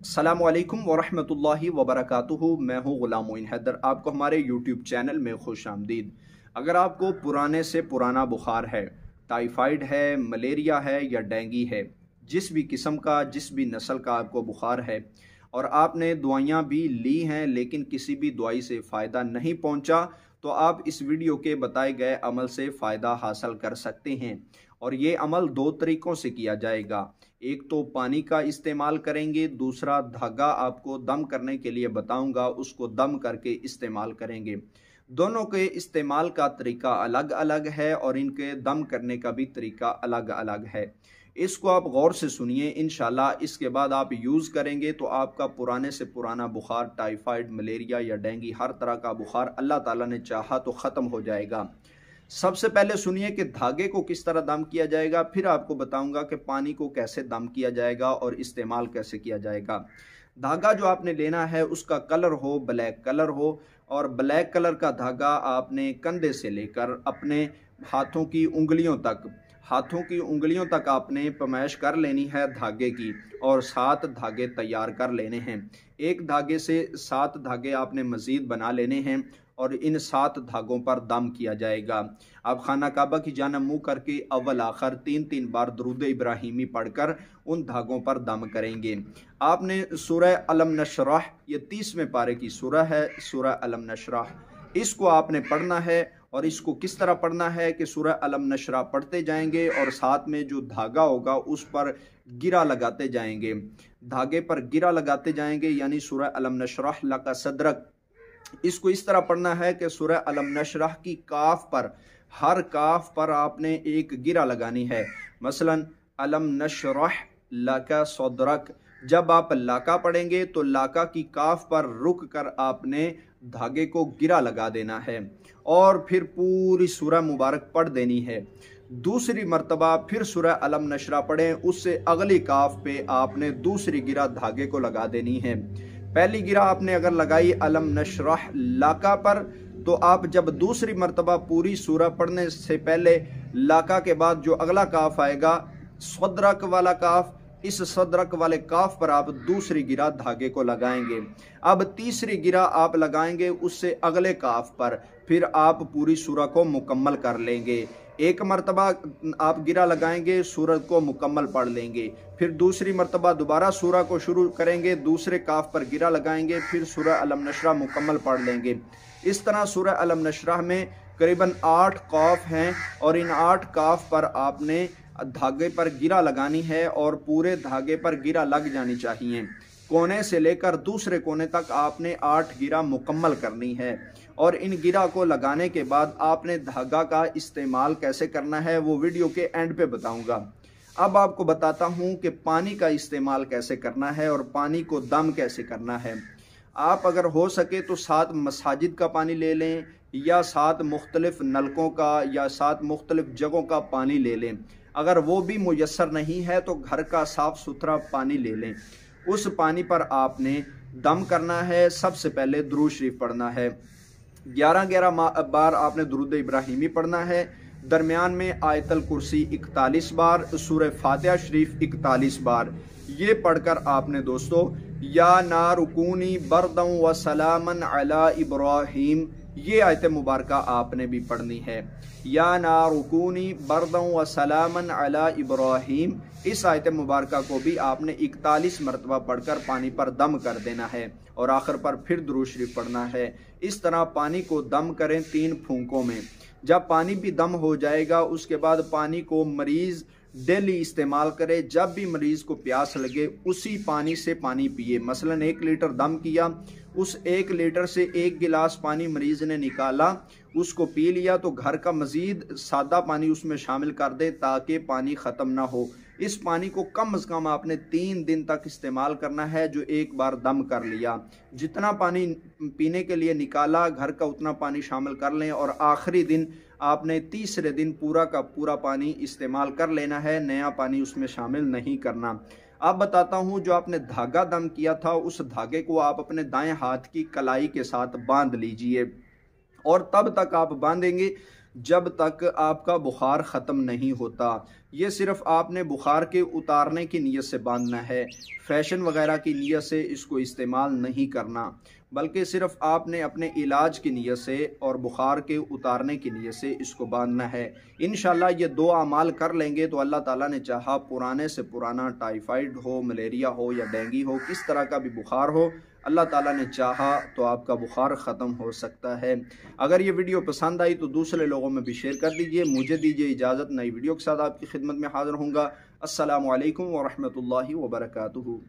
अस्सलामुअलैकुम वरहमतुल्लाहि वबरकातुहू। मैं हूँ ग़ुलाम मोइन हैदर। आपको हमारे यूट्यूब चैनल में खुश आमदीद। अगर आपको पुराने से पुराना बुखार है, टाइफाइड है, मलेरिया है या डेंगू है, जिस भी किस्म का, जिस भी नस्ल का आपको बुखार है और आपने दवाइयाँ भी ली हैं लेकिन किसी भी दवाई से फ़ायदा नहीं पहुँचा, तो आप इस वीडियो के बताए गए अमल से फ़ायदा हासिल कर सकते हैं। और ये अमल दो तरीक़ों से किया जाएगा। एक तो पानी का इस्तेमाल करेंगे, दूसरा धागा आपको दम करने के लिए बताऊंगा, उसको दम करके इस्तेमाल करेंगे। दोनों के इस्तेमाल का तरीका अलग अलग है और इनके दम करने का भी तरीका अलग अलग है। इसको आप गौर से सुनिए, इंशाल्लाह इसके बाद आप यूज़ करेंगे तो आपका पुराने से पुराना बुखार, टाइफाइड, मलेरिया या डेंगू, हर तरह का बुखार अल्लाह ताला ने चाहा तो ख़त्म हो जाएगा। सबसे पहले सुनिए कि धागे को किस तरह दम किया जाएगा, फिर आपको बताऊंगा कि पानी को कैसे दम किया जाएगा और इस्तेमाल कैसे किया जाएगा। धागा जो आपने लेना है उसका कलर हो ब्लैक कलर हो, और ब्लैक कलर का धागा आपने कंधे से लेकर अपने हाथों की उंगलियों तक आपने पमैश कर लेनी है धागे की, और 7 धागे तैयार कर लेने हैं। एक धागे से 7 धागे आपने मज़ीद बना लेने हैं और इन 7 धागों पर दम किया जाएगा। आप खाना काबा की जानिब मुँह करके अव्वल आखिर 3-3 बार दुरूद इब्राहिमी पढ़कर उन धागों पर दम करेंगे। आपने सूरह अलम नशरह, ये 30वें पारे की सूरह है, सूरह अलम नशरह, इसको आपने पढ़ना है। और इसको किस तरह पढ़ना है कि सूरह अलम नशरह पढ़ते जाएंगे और साथ में जो धागा होगा उस पर गिरा लगाते जाएंगे, धागे पर गिरा लगाते जाएंगे, यानी सूरह अलम नशरह लका सदरक। इसको इस तरह पढ़ना है कि सूरह अलम नशरह की काफ पर, हर काफ पर आपने एक गिरा लगानी है। मसलन अलम नशरह लका सदरक, जब आप लाका पढ़ेंगे तो लाका की काफ पर रुक कर आपने धागे को गिरा लगा देना है और फिर पूरी सूरह मुबारक पढ़ देनी है। दूसरी मर्तबा फिर सूरह अलम नशरह पढ़ें, उससे अगली काफ पे आपने दूसरी गिरा धागे को लगा देनी है। पहली गिरा आपने अगर लगाई अलम नशरह लाका पर, तो आप जब दूसरी मर्तबा पूरी सूरह पढ़ने से पहले लाका के बाद जो अगला काफ आएगा सदरक वाला काफ, इस सदरक वाले काफ पर आप दूसरी गिरा धागे को लगाएंगे। अब तीसरी गिरा आप लगाएंगे उससे अगले काफ पर, फिर आप पूरी सूरह को मुकम्मल कर लेंगे। एक मर्तबा आप गिरा लगाएंगे, सूरत को मुकम्मल पढ़ लेंगे, फिर दूसरी मर्तबा दोबारा सूरह को शुरू करेंगे, दूसरे काफ पर गिरा लगाएंगे, फिर सूरह अलम नशरह मुकम्मल पढ़ लेंगे। इस तरह सूरह अलम नशरह में करीबन 8 काफ हैं और इन 8 काफ पर आपने धागे पर गिरा लगानी है और पूरे धागे पर गिरा लग जानी चाहिए। कोने से लेकर दूसरे कोने तक आपने 8 गिरा मुकम्मल करनी है। और इन गिरा को लगाने के बाद आपने धागा का इस्तेमाल कैसे करना है वो वीडियो के एंड पे बताऊंगा। अब आपको बताता हूं कि पानी का इस्तेमाल कैसे करना है और पानी को दम कैसे करना है। आप अगर हो सके तो 7 मसाजिद का पानी ले लें या 7 मुख्तलिफ नलकों का या 7 मुख्तलिफ जगहों का पानी ले लें। अगर वो भी मुयस्सर नहीं है तो घर का साफ़ सुथरा पानी ले लें। उस पानी पर आपने दम करना है। सबसे पहले दुरूद शरीफ पढ़ना है, 11-11 बार आपने दुरूद इब्राहिमी पढ़ना है। दरमियान में आयतल कुर्सी 41 बार, सूरह फातिहा शरीफ 41 बार। ये पढ़कर आपने दोस्तों या नारुकूनी बरदं व सलामन अला इब्राहिम, ये आयत मुबारका आपने भी पढ़नी है। या नारुकूनी बरदं व सलामन अला इब्राहिम, इस आयत मुबारका को भी आपने 41 मरतबा पढ़कर पानी पर दम कर देना है और आखिर पर फिर दुरूद शरीफ पढ़ना है। इस तरह पानी को दम करें 3 फूंकों में। जब पानी भी दम हो जाएगा उसके बाद पानी को मरीज़ डेली इस्तेमाल करे। जब भी मरीज़ को प्यास लगे उसी पानी से पानी पिए। मसलन 1 लीटर दम किया, उस 1 लीटर से 1 गिलास पानी मरीज़ ने निकाला, उसको पी लिया, तो घर का मज़ीद सादा पानी उसमें शामिल कर दे ताकि पानी ख़त्म ना हो। इस पानी को कम से कम आपने 3 दिन तक इस्तेमाल करना है जो एक बार दम कर लिया। जितना पानी पीने के लिए निकाला घर का उतना पानी शामिल कर लें और आखिरी दिन आपने तीसरे दिन पूरा का पूरा पानी इस्तेमाल कर लेना है, नया पानी उसमें शामिल नहीं करना। अब बताता हूँ, जो आपने धागा दम किया था उस धागे को आप अपने दाएं हाथ की कलाई के साथ बांध लीजिए और तब तक आप बांधेंगे जब तक आपका बुखार ख़त्म नहीं होता। ये सिर्फ आपने बुखार के उतारने की नीयत से बांधना है, फैशन वगैरह की नीयत से इसको इस्तेमाल नहीं करना, बल्कि सिर्फ आपने अपने इलाज की नीयत से और बुखार के उतारने की नीयत से इसको बांधना है। इंशाल्लाह ये 2 अमाल कर लेंगे तो अल्लाह ताला ने चाहा पुराने से पुराना टाइफाइड हो, मलेरिया हो या डेंगू हो, किस तरह का भी बुखार हो, अल्लाह ताला ने चाहा तो आपका बुखार ख़त्म हो सकता है। अगर ये वीडियो पसंद आई तो दूसरे लोगों में भी शेयर कर दीजिए। मुझे दीजिए इजाज़त, नई वीडियो के साथ आपकी खिदमत में हाज़िर होऊंगा। अस्सलामु अलैकुम व रहमतुल्लाहि व बरकातुहू।